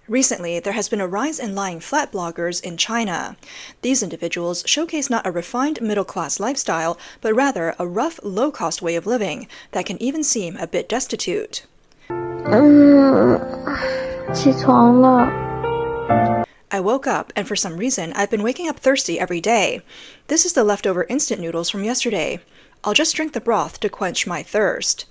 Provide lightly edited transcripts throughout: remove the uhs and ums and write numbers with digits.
Recently, there has been a rise in lying flat bloggers in China. These individuals showcase not a refined middle-class lifestyle, but rather a rough, low-cost way of living that can even seem a bit destitute. 起床了。 I woke up, and for some reason, I've been waking up thirsty every day. This is the leftover instant noodles from yesterday. I'll just drink the broth to quench my thirst.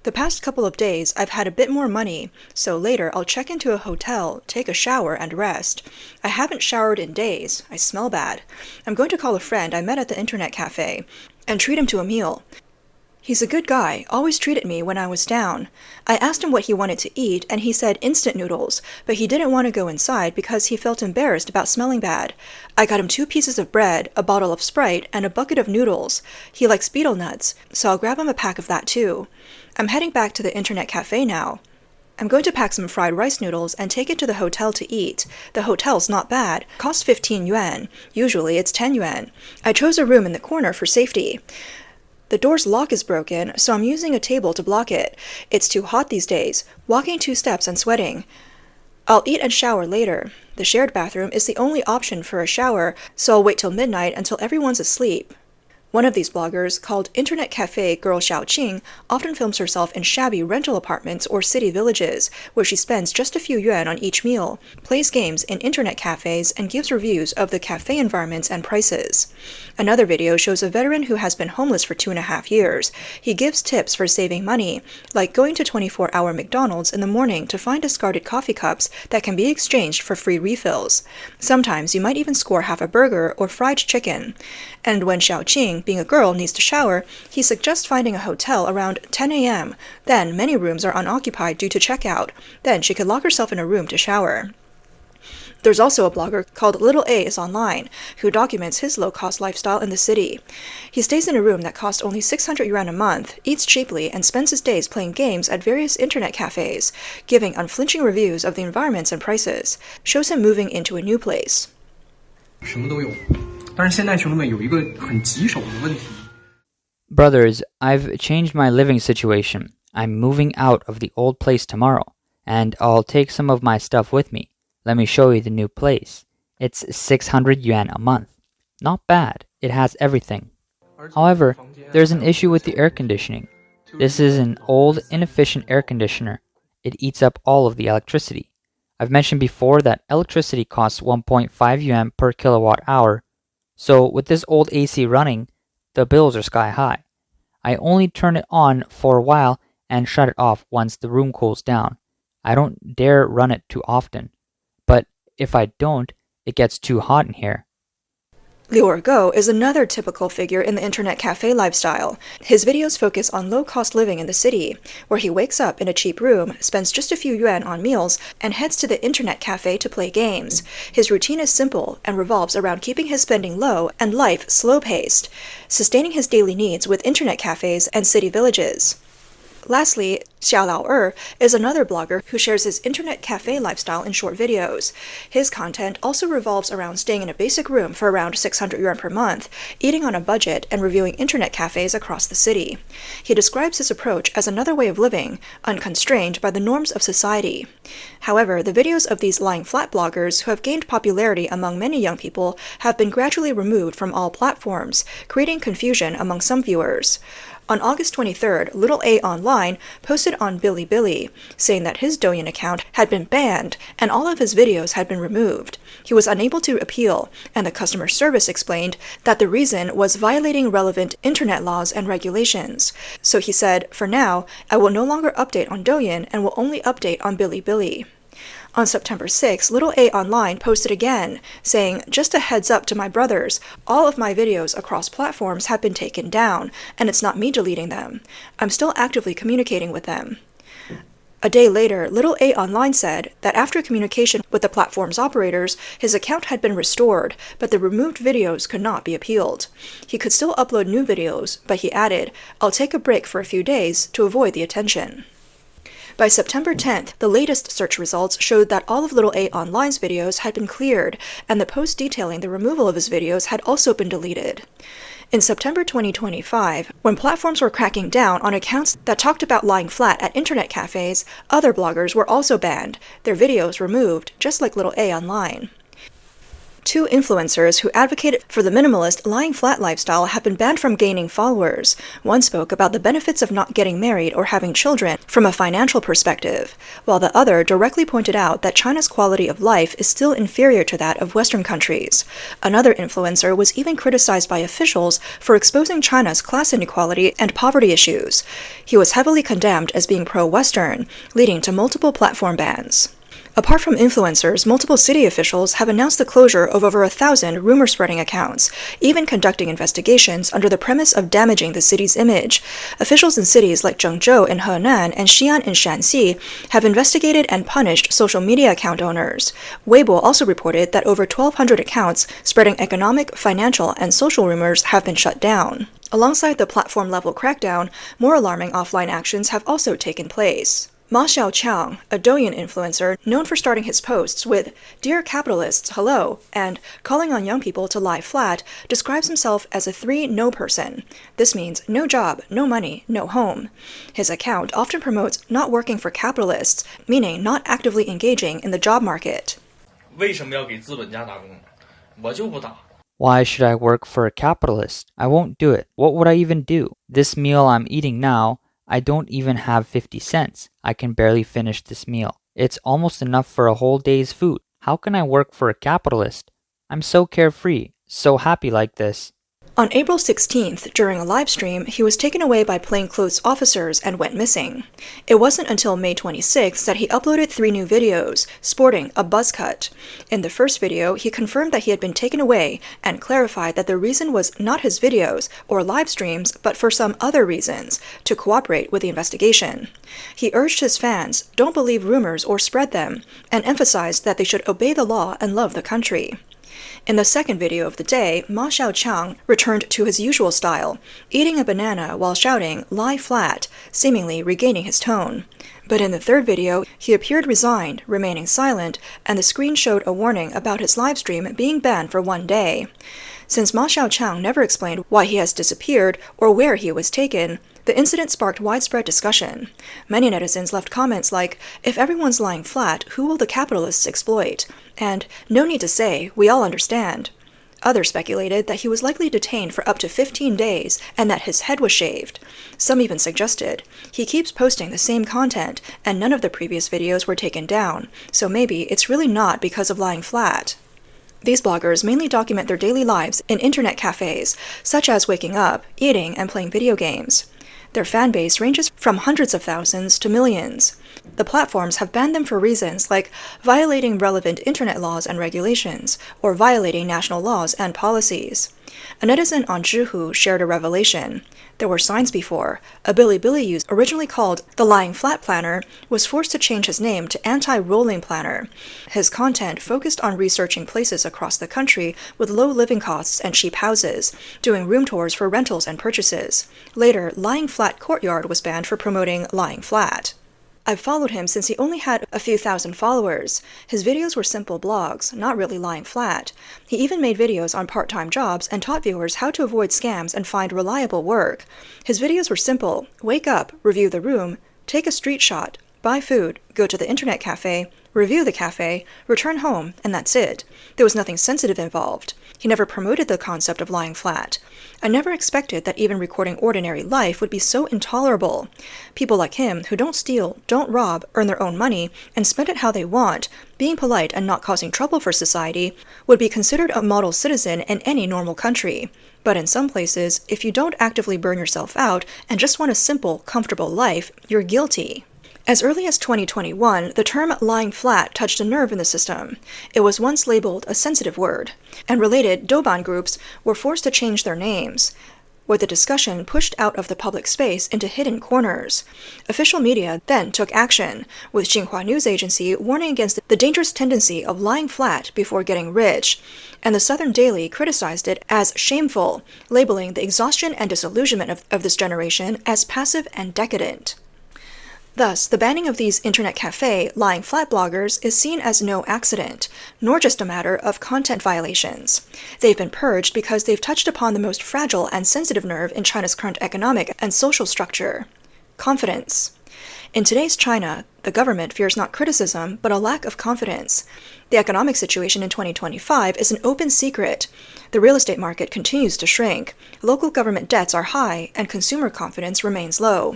The past couple of days, I've had a bit more money, so later I'll check into a hotel, take a shower, and rest. I haven't showered in days. I smell bad. I'm going to call a friend I met at the internet cafe and treat him to a meal. He's a good guy, always treated me when I was down. I asked him what he wanted to eat, and he said instant noodles, but he didn't want to go inside because he felt embarrassed about smelling bad. I got him 2 pieces of bread, a bottle of Sprite, and a bucket of noodles. He likes betel nuts, so I'll grab him a pack of that too. I'm heading back to the internet cafe now. I'm going to pack some fried rice noodles and take it to the hotel to eat. The hotel's not bad, costs 15 yuan. Usually it's 10 yuan. I chose a room in the corner for safety. The door's lock is broken, so I'm using a table to block it. It's too hot these days, walking 2 steps and sweating. I'll eat and shower later. The shared bathroom is the only option for a shower, so I'll wait till midnight until everyone's asleep. One of these bloggers, called Internet Café Girl Xiao Qing, often films herself in shabby rental apartments or city villages, where she spends just a few yuan on each meal, plays games in internet cafes, and gives reviews of the cafe environments and prices. Another video shows a veteran who has been homeless for 2.5 years. He gives tips for saving money, like going to 24-hour McDonald's in the morning to find discarded coffee cups that can be exchanged for free refills. Sometimes you might even score half a burger or fried chicken. And when Xiao Qing, being a girl, needs to shower, he suggests finding a hotel around 10 a.m. Then many rooms are unoccupied due to checkout. Then she could lock herself in a room to shower. There's also a blogger called Little A is Online, who documents his low-cost lifestyle in the city. He stays in a room that costs only 600 yuan a month, eats cheaply, and spends his days playing games at various internet cafes, giving unflinching reviews of the environments and prices. Shows him moving into a new place. 什么都有，但是现在兄弟们有一个很棘手的问题。 Brothers, I've changed my living situation. I'm moving out of the old place tomorrow, and I'll take some of my stuff with me. Let me show you the new place. It's 600 yuan a month. Not bad. It has everything. However, there's an issue with the air conditioning. This is an old, inefficient air conditioner. It eats up all of the electricity. I've mentioned before that electricity costs 1.5 yuan per kilowatt hour. So with this old AC running, the bills are sky high. I only turn it on for a while and shut it off once the room cools down. I don't dare run it too often. But if I don't, it gets too hot in here. Liu Go is another typical figure in the internet cafe lifestyle. His videos focus on low-cost living in the city, where he wakes up in a cheap room, spends just a few yuan on meals, and heads to the internet cafe to play games. His routine is simple and revolves around keeping his spending low and life slow-paced, sustaining his daily needs with internet cafes and city villages. Lastly, Xiao is another blogger who shares his internet cafe lifestyle in short videos. His content also revolves around staying in a basic room for around 600 yuan per month, eating on a budget, and reviewing internet cafes across the city. He describes his approach as another way of living, unconstrained by the norms of society. However, the videos of these lying flat bloggers who have gained popularity among many young people have been gradually removed from all platforms, creating confusion among some viewers. On August 23rd, Little A Online posted on Bilibili, saying that his Douyin account had been banned and all of his videos had been removed. He was unable to appeal, and the customer service explained that the reason was violating relevant internet laws and regulations. So he said, "For now, I will no longer update on Douyin and will only update on Bilibili." On September 6, Little A Online posted again, saying, "Just a heads up to my brothers, all of my videos across platforms have been taken down, and it's not me deleting them. I'm still actively communicating with them." A day later, Little A Online said that after communication with the platform's operators, his account had been restored, but the removed videos could not be appealed. He could still upload new videos, but he added, "I'll take a break for a few days to avoid the attention." By September 10th, the latest search results showed that all of Little A Online's videos had been cleared, and the post detailing the removal of his videos had also been deleted. In September 2025, when platforms were cracking down on accounts that talked about lying flat at internet cafes, other bloggers were also banned, their videos removed, just like Little A online. Two influencers who advocated for the minimalist lying flat lifestyle have been banned from gaining followers. One spoke about the benefits of not getting married or having children from a financial perspective, while the other directly pointed out that China's quality of life is still inferior to that of Western countries. Another influencer was even criticized by officials for exposing China's class inequality and poverty issues. He was heavily condemned as being pro-Western, leading to multiple platform bans. Apart from influencers, multiple city officials have announced the closure of over 1,000 rumor-spreading accounts, even conducting investigations under the premise of damaging the city's image. Officials in cities like Zhengzhou in Henan and Xi'an in Shanxi have investigated and punished social media account owners. Weibo also reported that over 1,200 accounts spreading economic, financial, and social rumors have been shut down. Alongside the platform-level crackdown, more alarming offline actions have also taken place. Ma Xiaoqiang, a Douyin influencer known for starting his posts with "Dear capitalists, hello," and calling on young people to lie flat, describes himself as a 3-no person. This means no job, no money, no home. His account often promotes not working for capitalists, meaning not actively engaging in the job market. 为什么要给资本家打工？我就不打。 Why should I work for a capitalist? I won't do it. What would I even do? This meal I'm eating now, I don't even have 50 cents. I can barely finish this meal. It's almost enough for a whole day's food. How can I work for a capitalist? I'm so carefree, so happy like this. On April 16th, during a live stream, he was taken away by plainclothes officers and went missing. It wasn't until May 26th that he uploaded 3 new videos, sporting a buzz cut. In the first video, he confirmed that he had been taken away and clarified that the reason was not his videos or live streams, but for some other reasons, to cooperate with the investigation. He urged his fans, don't believe rumors or spread them, and emphasized that they should obey the law and love the country. In the second video of the day, Ma Xiaoqiang returned to his usual style, eating a banana while shouting, "Lie flat," seemingly regaining his tone. But in the third video, he appeared resigned, remaining silent, and the screen showed a warning about his livestream being banned for 1 day. Since Ma Xiaoqiang never explained why he has disappeared or where he was taken, the incident sparked widespread discussion. Many netizens left comments like, "If everyone's lying flat, who will the capitalists exploit?" And "No need to say, we all understand." Others speculated that he was likely detained for up to 15 days and that his head was shaved. Some even suggested, he keeps posting the same content and none of the previous videos were taken down, so maybe it's really not because of lying flat. These bloggers mainly document their daily lives in internet cafes, such as waking up, eating, and playing video games. Their fan base ranges from hundreds of thousands to millions. The platforms have banned them for reasons like violating relevant internet laws and regulations, or violating national laws and policies. A netizen on Zhihu shared a revelation. There were signs before. A Bilibili user, originally called the Lying Flat Planner, was forced to change his name to Anti-Rolling Planner. His content focused on researching places across the country with low living costs and cheap houses, doing room tours for rentals and purchases. Later, Lying Flat Courtyard was banned for promoting lying flat. I've followed him since he only had a few thousand followers. His videos were simple blogs, not really lying flat. He even made videos on part-time jobs and taught viewers how to avoid scams and find reliable work. His videos were simple: wake up, review the room, take a street shot, buy food, go to the internet cafe, review the cafe, return home, and that's it. There was nothing sensitive involved. He never promoted the concept of lying flat. I never expected that even recording ordinary life would be so intolerable. People like him, who don't steal, don't rob, earn their own money, and spend it how they want, being polite and not causing trouble for society, would be considered a model citizen in any normal country. But in some places, if you don't actively burn yourself out and just want a simple, comfortable life, you're guilty. As early as 2021, the term lying flat touched a nerve in the system. It was once labeled a sensitive word, and related Douban groups were forced to change their names, with the discussion pushed out of the public space into hidden corners. Official media then took action, with Xinhua News Agency warning against the dangerous tendency of lying flat before getting rich, and the Southern Daily criticized it as shameful, labeling the exhaustion and disillusionment of this generation as passive and decadent. Thus, the banning of these internet cafe, lying flat bloggers is seen as no accident, nor just a matter of content violations. They've been purged because they've touched upon the most fragile and sensitive nerve in China's current economic and social structure: confidence. In today's China, the government fears not criticism, but a lack of confidence. The economic situation in 2025 is an open secret. The real estate market continues to shrink, local government debts are high, and consumer confidence remains low.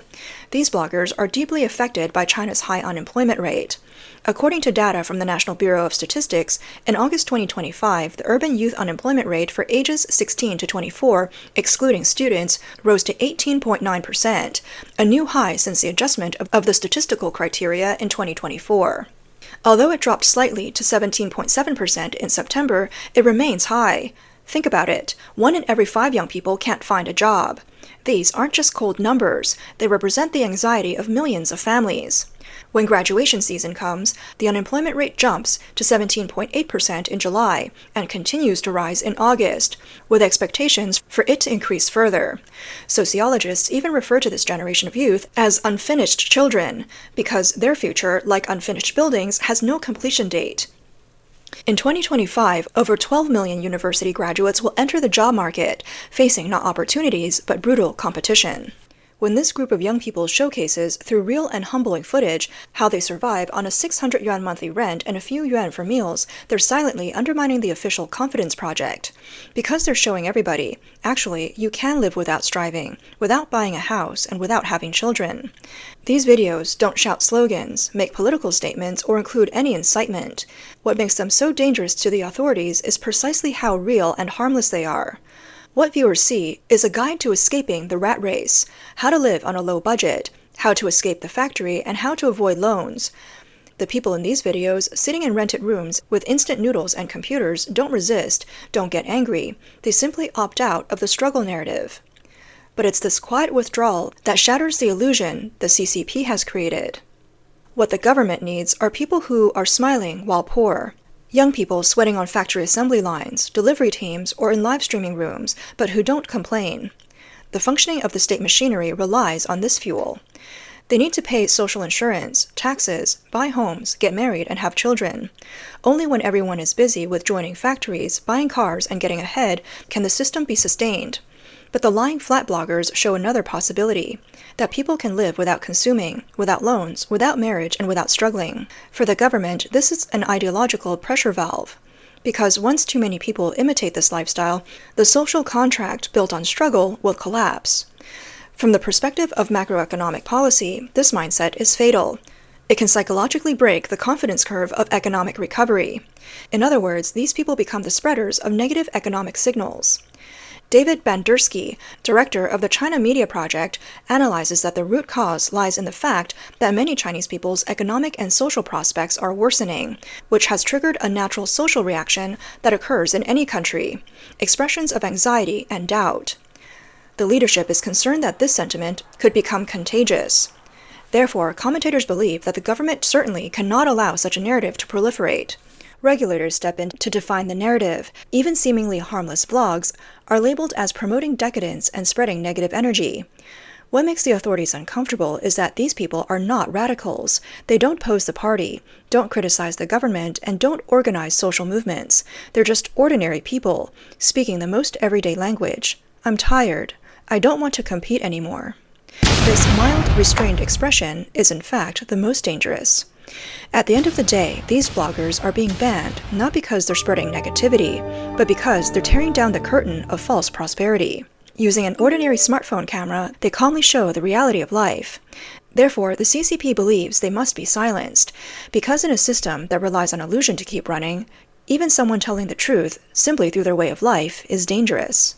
These bloggers are deeply affected by China's high unemployment rate. According to data from the National Bureau of Statistics, in August 2025, the urban youth unemployment rate for ages 16 to 24, excluding students, rose to 18.9%, a new high since the adjustment of the statistical criteria in 2024. Although it dropped slightly to 17.7% in September, it remains high. Think about it. 1 in every 5 young people can't find a job. These aren't just cold numbers, they represent the anxiety of millions of families. When graduation season comes, the unemployment rate jumps to 17.8% in July and continues to rise in August, with expectations for it to increase further. Sociologists even refer to this generation of youth as unfinished children, because their future, like unfinished buildings, has no completion date. In 2025, over 12 million university graduates will enter the job market, facing not opportunities, but brutal competition. When this group of young people showcases, through real and humbling footage, how they survive on a 600 yuan monthly rent and a few yuan for meals, they're silently undermining the official confidence project. Because they're showing everybody, actually, you can live without striving, without buying a house, and without having children. These videos don't shout slogans, make political statements, or include any incitement. What makes them so dangerous to the authorities is precisely how real and harmless they are. What viewers see is a guide to escaping the rat race, how to live on a low budget, how to escape the factory, and how to avoid loans. The people in these videos, sitting in rented rooms with instant noodles and computers, don't resist, don't get angry. They simply opt out of the struggle narrative. But it's this quiet withdrawal that shatters the illusion the CCP has created. What the government needs are people who are smiling while poor. Young people sweating on factory assembly lines, delivery teams, or in live streaming rooms, but who don't complain. The functioning of the state machinery relies on this fuel. They need to pay social insurance, taxes, buy homes, get married, and have children. Only when everyone is busy with joining factories, buying cars, and getting ahead can the system be sustained. But the lying flat bloggers show another possibility, that people can live without consuming, without loans, without marriage, and without struggling. For the government, this is an ideological pressure valve. Because once too many people imitate this lifestyle, the social contract built on struggle will collapse. From the perspective of macroeconomic policy, this mindset is fatal. It can psychologically break the confidence curve of economic recovery. In other words, these people become the spreaders of negative economic signals. David Bandersky, director of the China Media Project, analyzes that the root cause lies in the fact that many Chinese people's economic and social prospects are worsening, which has triggered a natural social reaction that occurs in any country, expressions of anxiety and doubt. The leadership is concerned that this sentiment could become contagious. Therefore, commentators believe that the government certainly cannot allow such a narrative to proliferate. Regulators step in to define the narrative. Even seemingly harmless blogs are labeled as promoting decadence and spreading negative energy. What makes the authorities uncomfortable is that these people are not radicals. They don't pose the party, don't criticize the government, and don't organize social movements. They're just ordinary people, speaking the most everyday language. I'm tired. I don't want to compete anymore. This mild, restrained expression is in fact the most dangerous. At the end of the day, these bloggers are being banned not because they're spreading negativity, but because they're tearing down the curtain of false prosperity. Using an ordinary smartphone camera, they calmly show the reality of life. Therefore, the CCP believes they must be silenced, because in a system that relies on illusion to keep running, even someone telling the truth, simply through their way of life, is dangerous.